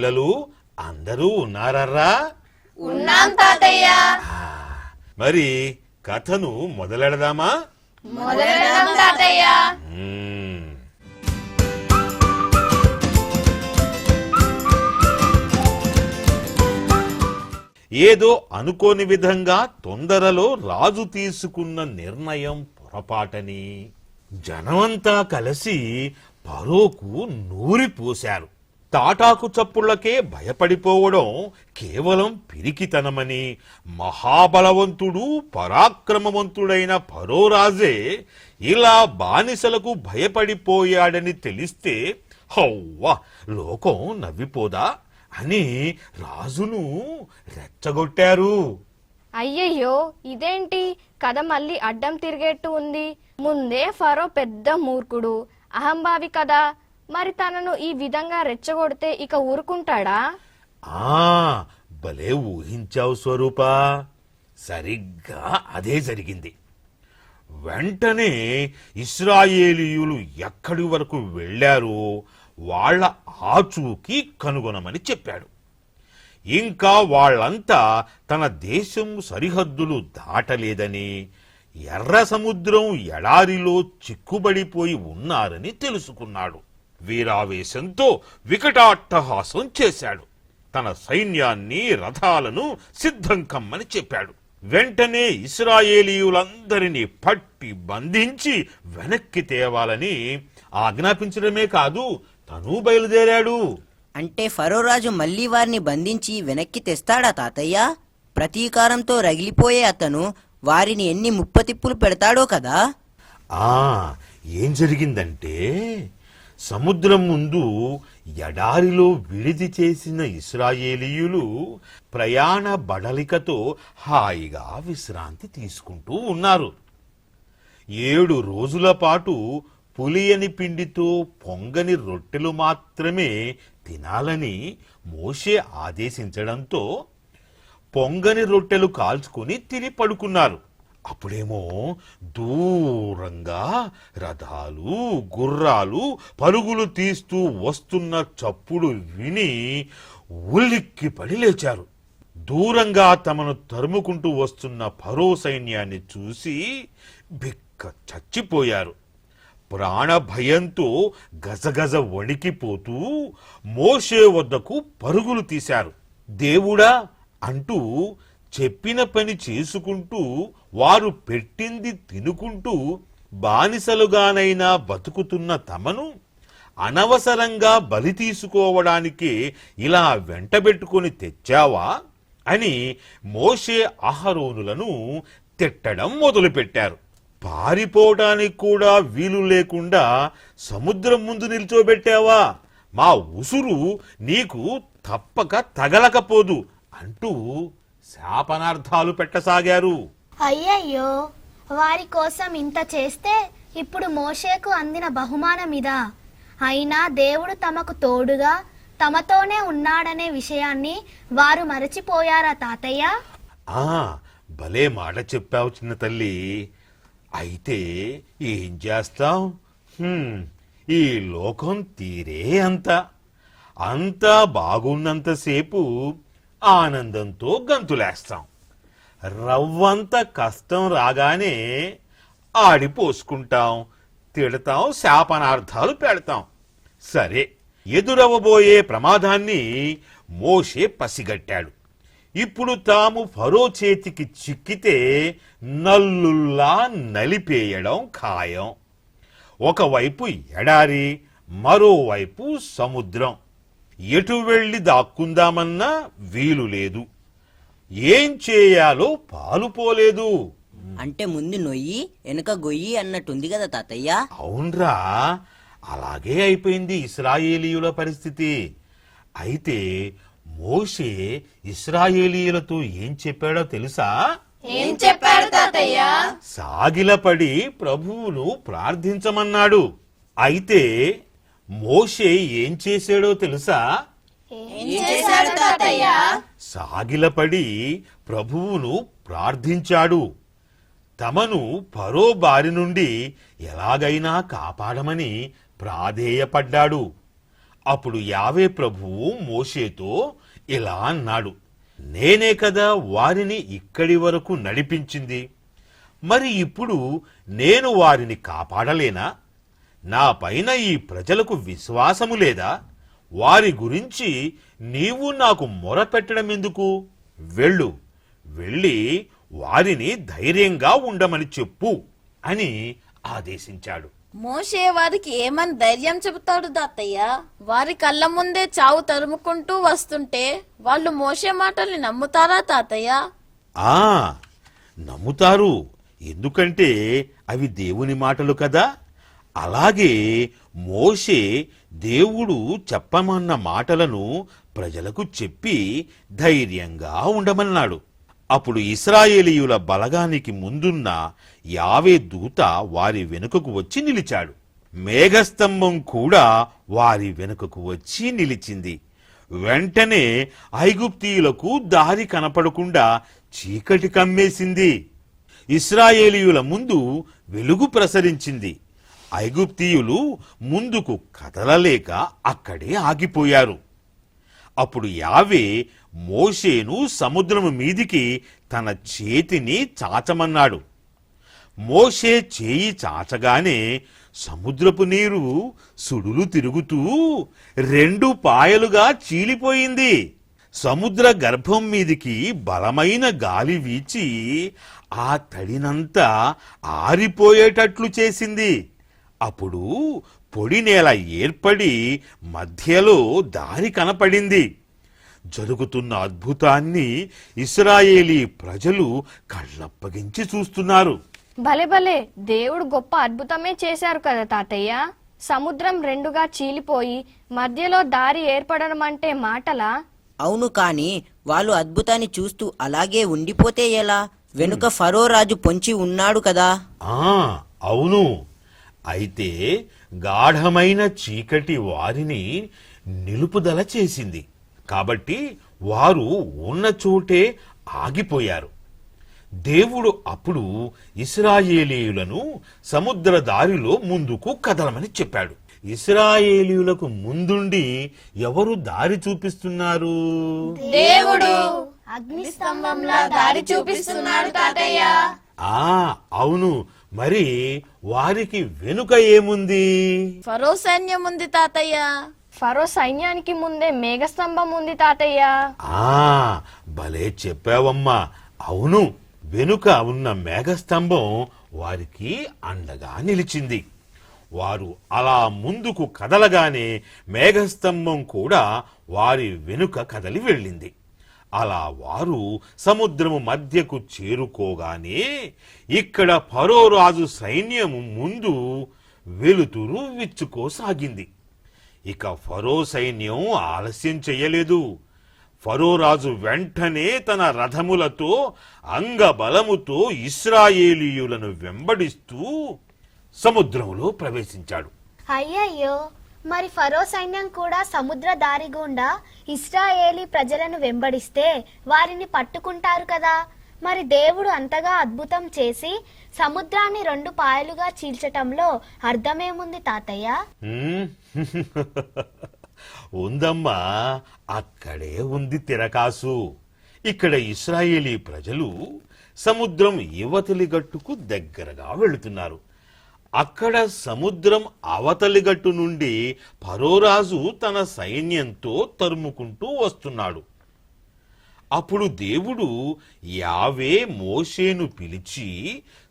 పిల్లలు అందరూ ఉన్నారర్రా? ఉన్నాం తాతయ్య. మరి కథను మొదలెడదామా? మొదలెడదాం తాతయ్య. ఏదో అనుకోని విధంగా తొందరలో రాజు తీసుకున్న నిర్ణయం పొరపాటని జనమంతా కలిసి ఫరోకు నూరిపోశారు. తాటాకు చప్పుళ్లకే భయపడిపోవడం కేవలం పిరికితనమని, మహాబలవంతుడు పరాక్రమవంతుడైన ఫరో రాజే ఇలా బానిసలకు భయపడిపోయాడని తెలిస్తే హవ్వా లోకం నవ్విపోదా అని రాజును రెచ్చగొట్టారు. అయ్యయ్యో, ఇదేంటి కథ మళ్ళీ అడ్డం తిరిగేట్టు ఉంది. ముందే ఫరో పెద్ద మూర్ఖుడు, అహంభావి కదా. మరి తనను ఈ విధంగా రెచ్చగొడితే ఇక ఊరుకుంటాడా? భలే ఊహించావు స్వరూప. సరిగ్గా అదే జరిగింది. వెంటనే ఇశ్రాయేలీయులు ఎక్కడి వరకు వెళ్లారో వాళ్ల ఆచూకీ కనుగొనమని చెప్పాడు. ఇంకా వాళ్లంతా తన దేశం సరిహద్దులు దాటలేదని, ఎర్ర సముద్రం ఎడారిలో చిక్కుబడిపోయి ఉన్నారని తెలుసుకున్నాడు. వీరావేశంతో వికటాట్టహాసం చేశాడు. తన సైన్యాన్ని, రథాలను సిద్ధం కమ్మని చెప్పాడు. వెంటనే ఇశ్రాయేలీయులందరినీ పట్టి బంధించి వెనక్కి తేవాలని ఆజ్ఞాపించడమే కాదు, తను బయలుదేరాడు. అంటే ఫరో రాజు మళ్లీ వారిని బంధించి వెనక్కి తెస్తాడా తాతయ్య? ప్రతీకారంతో రగిలిపోయే అతను వారిని ఎన్ని ముప్పతిప్పులు పెడతాడో కదా. ఏం జరిగిందంటే, సముద్రం ముందు ఎడారిలో విడిది చేసిన ఇశ్రాయేలీయులు ప్రయాణ బడలికతో హాయిగా విశ్రాంతి తీసుకుంటూ ఉన్నారు. 7 రోజుల పాటు పులియని పిండితో పొంగని రొట్టెలు మాత్రమే తినాలని మోషే ఆదేశించడంతో పొంగని రొట్టెలు కాల్చుకుని తిని పడుకున్నారు. అప్పుడేమో దూరంగా రథాలు, గుర్రాలు పరుగులు తీస్తూ వస్తున్న చప్పుడు విని ఉలిక్కిపడి లేచారు. దూరంగా తమను తరుముకుంటూ వస్తున్న ఫరో సైన్యాన్ని చూసి బిక్క చచ్చిపోయారు. ప్రాణ భయంతో గజగజ వణికిపోతూ మోషే వద్దకు పరుగులు తీశారు. దేవుడా అంటూ చెప్పిన పని చేసుకుంటూ, వారు పెట్టింది తినుకుంటూ బానిసలుగానైనా బతుకుతున్న తమను అనవసరంగా బలి తీసుకోవడానికి ఇలా వెంటబెట్టుకుని తెచ్చావా అని మోషే అహరోనులను తిట్టడం మొదలుపెట్టారు. పారిపోవటానికి కూడా వీలు లేకుండా సముద్రం ముందు నిల్చోబెట్టావా? మా ఉసురు నీకు తప్పక తగలకపోదు అంటూ శాపనార్థాలు పెట్టసాగారు. అయ్యయ్యో, వారి కోసం ఇంత చేస్తే ఇప్పుడు మోషేకు అందిన బహుమానమిదా? అయినా దేవుడు తమకు తోడుగా తమతోనే ఉన్నాడనే విషయాన్ని వారు మరచిపోయారా తాతయ్య? భలే మాట చెప్పావు చిన్న తల్లి. అయితే ఏం చేస్తాం? ఈ లోకం తీరే అంతా బాగున్నంతసేపు ఆనందంతో గంతులేస్తాం. రవ్వంత కష్టం రాగానే ఆడిపోసుకుంటాం, తిడతాం, శాపనార్థాలు పెడతాం. సరే, ఎదురవబోయే ప్రమాదాన్ని మోషే పసిగట్టాడు. ఇప్పుడు తాము ఫరో చేతికి చిక్కితే నల్లుల్లా నలిపేయడం ఖాయం. ఒకవైపు ఎడారి, మరోవైపు సముద్రం. ఎటు వెళ్లి దాక్కుందామన్నా వీలు లేదు. ఏం చేయాలో పాలుపోలేదు. అంటే ముందు నొయ్యి వెనుక గొయ్యి అన్నట్టుంది కదా తాతయ్య? అవునరా, అలాగే అయిపోయింది ఇశ్రాయేలీయుల పరిస్థితి. అయితే మోషే ఇశ్రాయేలీయులతో ఏం చెప్పాడో తెలుసా? ఏం చెప్పాడు తాతయ్య? సాగిలపడి ప్రభువును ప్రార్థించమన్నాడు. అయితే మోషే ఏం చేశాడో తెలుసా? ఏం చేశాడు తాతయ్య? సాగిలపడి ప్రభువును ప్రార్థించాడు. తమను ఫరో బారి నుండి ఎలాగైనా కాపాడమని ప్రాధేయపడ్డాడు. అప్పుడు యావే ప్రభువు మోషేతో ఇలా అన్నాడు, నేనే కదా వారిని ఇక్కడి వరకు నడిపించింది. మరి ఇప్పుడు నేను వారిని కాపాడలేనా? నా పైన ఈ ప్రజలకు విశ్వాసము లేదా? వారి గురించి నీవు నాకు మొరపెట్టడం ఎందుకు? వెళ్ళి వారిని ధైర్యంగా ఉండమని చెప్పు అని ఆదేశించాడు. మోషే వారికి ఏమని ధైర్యం చెబుతాడు తాతయ్య? వారి కళ్ళ ముందే చావు తరుముకుంటూ వస్తుంటే వాళ్ళు మోషే మాటల్ని నమ్ముతారా తాతయ్య? ఆ నమ్ముతారు, ఎందుకంటే అవి దేవుని మాటలు కదా. అలాగే మోషే దేవుడు చెప్పమన్న మాటలను ప్రజలకు చెప్పి ధైర్యంగా ఉండమన్నాడు. అప్పుడు ఇశ్రాయేలీయుల బలగానికి ముందున్న యావే దూత వారి వెనుకకు వచ్చి నిలిచాడు. మేఘస్తంభం కూడా వారి వెనుకకు వచ్చి నిలిచింది. వెంటనే ఐగుప్తీయులకు దారి కనపడకుండా చీకటి కమ్మేసింది. ఇశ్రాయేలీయుల ముందు వెలుగు ప్రసరించింది. ఐగుప్తీయులు ముందుకు కదలలేక అక్కడే ఆగిపోయారు. అప్పుడు యావే మోషేను సముద్రము మీదికి తన చేతిని చాచమన్నాడు. మోషే చేయి చాచగానే సముద్రపు నీరు సుడులు తిరుగుతూ 2 పాయలుగా చీలిపోయింది. సముద్ర గర్భం మీదికి బలమైన గాలి వీచి ఆ తడినంతా ఆరిపోయేటట్లు చేసింది. అప్పుడు పొడి నేల ఏర్పడి మధ్యలో దారి కనపడింది. జరుగుతున్న అద్భుతాన్ని ఇశ్రాయేలీ ప్రజలు కళ్ళప్పగించి చూస్తున్నారు. భలే భలే, దేవుడు గొప్ప అద్భుతమే చేశారు కదా తాతయ్య. సముద్రం 2గా చీలిపోయి మధ్యలో దారి ఏర్పడడం అంటే మాటలా? అవును, కాని వాళ్ళు అద్భుతాన్ని చూస్తూ అలాగే ఉండిపోతే ఎలా? వెనుక ఫరో రాజు పొంచి ఉన్నాడు కదా. అవును. అయితే గాఢమైన చీకటి వారిని నిలుపుదల చేసింది. కాబట్టి వారు ఉన్న చోటే ఆగిపోయారు. దేవుడు అప్పుడు ఇశ్రాయేలీయులను సముద్ర దారిలో ముందుకు కదలమని చెప్పాడు. ఇశ్రాయేలీయులకు ముందుండి ఎవరు దారి చూపిస్తున్నారు? దేవుడు అగ్నిస్తంభంలా దారి చూపిస్తున్నాడు తాతయ్య. అవును. మరి వారికి వెనుక ఏముంది? ఫరో సైన్యం ఉంది తాతయ్య. ఫరో సైన్యానికి ముందే మేఘస్తంభం ఉంది తాతయ్య. భలే చెప్పావమ్మా. అవును, వెనుక ఉన్న మేఘస్తంభం వారికి అండగా నిలిచింది. వారు అలా ముందుకు కదలగానే మేఘస్తంభం కూడా వారి వెనుక కదలి వెళ్ళింది. అలా వారు సముద్రము మధ్యకు చేరుకోగానే ఇక్కడ ఫరో రాజు సైన్యము ముందు వెలుతురు విచ్చుకోసాగింది. ఇక ఫరో సైన్యం ఆలస్యం చెయ్యలేదు. ఫరో రాజు వెంటనే తన రథములతో అంగబలముతో ఇశ్రాయేలీయులను వెంబడిస్తూ సముద్రంలో ప్రవేశించాడు. అయ్యయ్యో, మరి ఫరో సైన్యం కూడా సముద్ర దారి గుండా ఇశ్రాయేలీ ప్రజలను వెంబడిస్తే వారిని పట్టుకుంటారు కదా. మరి దేవుడు అంతగా అద్భుతం చేసి సముద్రాన్ని 2 పాయలుగా చీల్చటంలో అర్థమేముంది తాతయ్య? ఉందమ్మా, అక్కడే ఉంది తిరకాసు. ఇక్కడ ఇశ్రాయేలీ ప్రజలు సముద్రం యువతలి గట్టుకు దగ్గరగా వెళుతున్నారు. అక్కడ సముద్రం అవతలి గట్టు నుండి ఫరోరాజు తన సైన్యంతో తరుముకుంటూ వస్తున్నాడు. అప్పుడు దేవుడు యావే మోషేను పిలిచి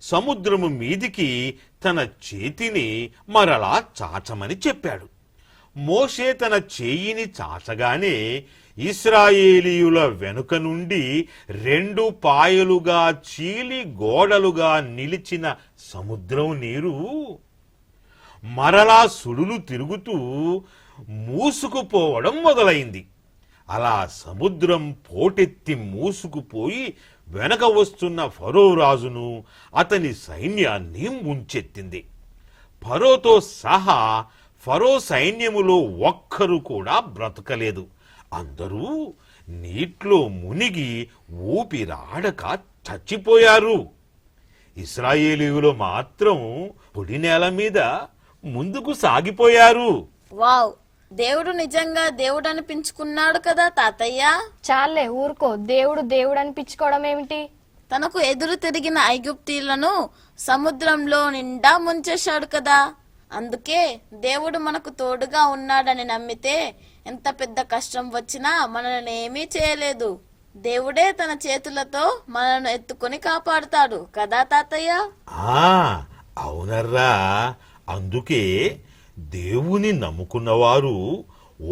సముద్రము మీదికి తన చేతిని మరలా చాచమని చెప్పాడు. మోషే తన చేయిని చాచగానే ఇశ్రాయేలీయుల వెనుక నుండి 2 పాయలుగా చీలి గోడలుగా నిలిచిన సముద్రం నీరు మరలా సుడులు తిరుగుతూ మూసుకుపోవడం మొదలైంది. అలా సముద్రం పోటెత్తి మూసుకుపోయి వెనక వస్తున్న ఫరో రాజును అతని సైన్యాన్ని ముంచెత్తింది. ఫరోతో సహా ఫరో సైన్యములో ఒక్కరు కూడా బ్రతకలేదు. అందరూ నీటిలో మునిగి ఊపిరాడక చచ్చిపోయారు. ఇశ్రాయేలీయులు మాత్రం పొడి నేల మీద ముందుకు సాగిపోయారు. వావ్, దేవుడు నిజంగా దేవుడు అనిపించుకున్నాడు కదా తాతయ్య. చాలే ఊరుకో, దేవుడు దేవుడు అనిపించుకోవడం ఏమిటి? తనకు ఎదురు తిరిగిన ఐగుప్తీయులను సముద్రంలో నిండా ముంచేశాడు కదా. అందుకే దేవుడు మనకు తోడుగా ఉన్నాడని నమ్మితే ఎంత పెద్ద కష్టం వచ్చినా మనల్ని ఏమీ చేయలేదు. దేవుడే తన చేతులతో మనల్ని ఎత్తుకొని కాపాడుతాడు కదా తాతయ్య. ఆ అవునర్రా, అందుకే దేవుని నమ్ముకున్నవారు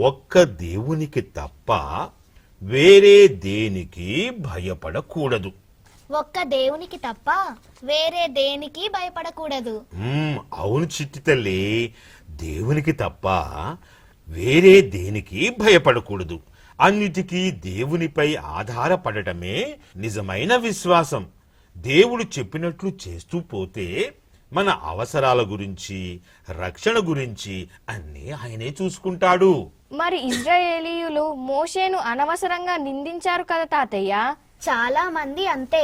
ఒక్క దేవునికి తప్ప వేరే దేనికి భయపడకూడదు. ఒక్క దేవునికి తప్ప వేరే దేనికి భయపడకూడదు. అవును చిట్టి తల్లి, దేవునికి తప్ప వేరే దేనికి భయపడకూడదు. అన్నిటికీ దేవునిపై ఆధారపడటమే నిజమైన విశ్వాసం. దేవుడు చెప్పినట్లు చేస్తూ పోతే మన అవసరాల గురించి, రక్షణ గురించి అన్నీ ఆయనే చూసుకుంటాడు. మరి ఇజ్రాయేలీయులు మోషేను అనవసరంగా నిందించారు కదా తాతయ్య. చాలా మంది అంతే,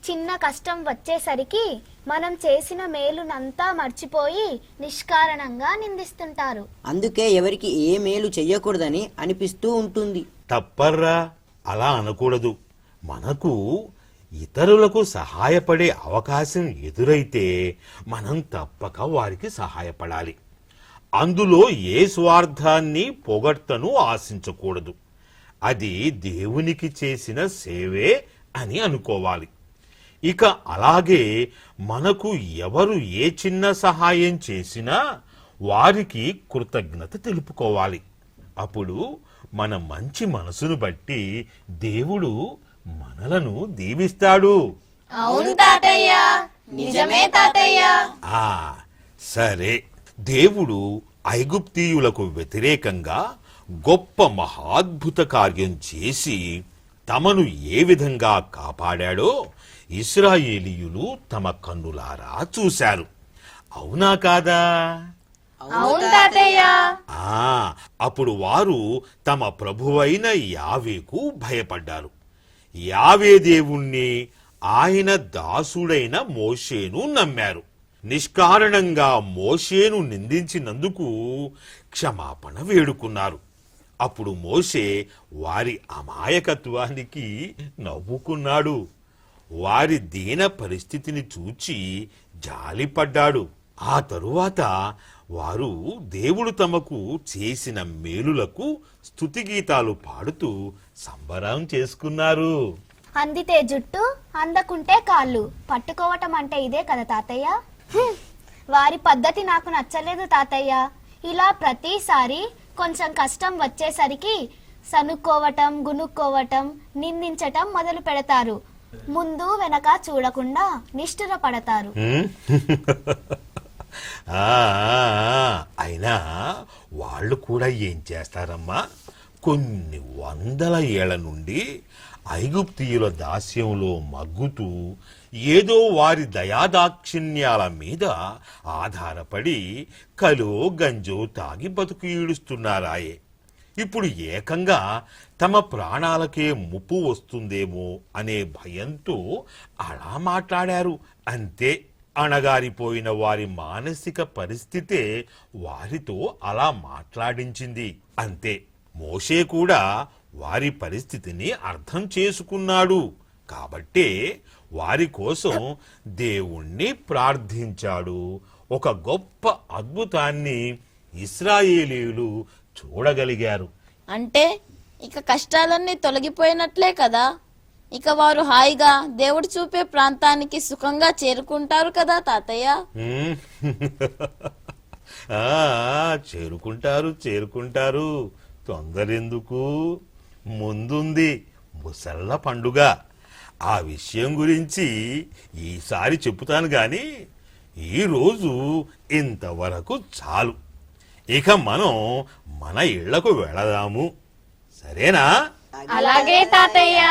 చిన్న కష్టం వచ్చేసరికి మనం చేసిన మేలునంతా మర్చిపోయి నిష్కారణంగా నిందిస్తుంటారు. అందుకే ఎవరికి ఏ మేలు చెయ్యకూడదని అనిపిస్తూ ఉంటుంది. తప్పర్రా, అలా అనకూడదు. మనకు ఇతరులకు సహాయపడే అవకాశం ఎదురైతే మనం తప్పక వారికి సహాయపడాలి. అందులో ఏ స్వార్థాన్ని, పొగడ్తను ఆశించకూడదు. అది దేవునికి చేసిన సేవే అని అనుకోవాలి. ఇక అలాగే మనకు ఎవరు ఏ చిన్న సహాయం చేసినా వారికి కృతజ్ఞత తెలుపుకోవాలి. అప్పుడు మన మంచి మనసును బట్టి దేవుడు మనలను దీవిస్తాడు. అవును తాతయ్య, నిజమే తాతయ్య. ఆ సరే, దేవుడు ఐగుప్తీయులకు వ్యతిరేకంగా గొప్ప మహాద్భుత కార్యం చేసి తమను ఏ విధంగా కాపాడాడో ఇశ్రాయేలీయులు తమ కన్నులారా చూశారు. అవునా కాదా? అవును తాతయ్య. అప్పుడు వారు తమ ప్రభువైన యావేకు భయపడ్డారు. యావే దేవుణ్ణి, ఆయన దాసుడైన మోషేను నమ్మారు. నిష్కారణంగా మోషేను నిందించినందుకు క్షమాపణ వేడుకున్నారు. అప్పుడు మోషే వారి అమాయకత్వానికి నవ్వుకున్నాడు. వారి దీన పరిస్థితిని చూచి జాలిపడ్డాడు. ఆ తరువాత వారు దేవుడు తమకు చేసిన మేలులకు స్తుతిగీతాలు పాడుతూ సంబరం చేసుకున్నారు. అందితే జుట్టు, అందకుంటే కాళ్ళు పట్టుకోవటం అంటే ఇదే కదా తాతయ్య. వారి పద్ధతి నాకు నచ్చలేదు తాతయ్య. ఇలా ప్రతిసారి కొంచెం కష్టం వచ్చేసరికి సనుక్కోవటం, గునుక్కోవటం, నిందించటం మొదలు పెడతారు. ముందు వెనక చూడకుండా నిష్ఠుర పడతారు. అయినా వాళ్ళు కూడా ఏం చేస్తారమ్మా? కొన్ని వందల ఏళ్ల నుండి ఐగుప్తీయుల దాస్యంలో మగ్గుతూ ఏదో వారి దయాదాక్షిణ్యాల మీద ఆధారపడి కలో గంజో తాగి బతుకు ఈడుస్తున్నారాయే. ఇప్పుడు ఏకంగా తమ ప్రాణాలకే ముప్పు వస్తుందేమో అనే భయంతో అలా మాట్లాడారు అంతే. అణగారిపోయిన వారి మానసిక పరిస్థితే వారితో అలా మాట్లాడించింది అంతే. మోషే కూడా వారి పరిస్థితిని అర్థం చేసుకున్నాడు. కాబట్టే వారి కోసం దేవుణ్ణి ప్రార్థించాడు. ఒక గొప్ప అద్భుతాన్ని ఇశ్రాయేలీయులు చూడగలిగారు. అంటే ఇక కష్టాలన్నీ తొలగిపోయినట్లే కదా. ఇక వారు హాయిగా దేవుడు చూపే ప్రాంతానికి సుఖంగా చేరుకుంటారు కదా తాతయ్య. చేరుకుంటారు. తొందరెందుకు? ముందుంది ముసళ్ళ పండుగ. ఆ విషయం గురించి ఈసారి చెప్పుతాను గాని ఈరోజు ఇంతవరకు చాలు. ఇక మనం మన ఇళ్లకు వెళదాము, సరేనా? అలాగే తాతయ్య.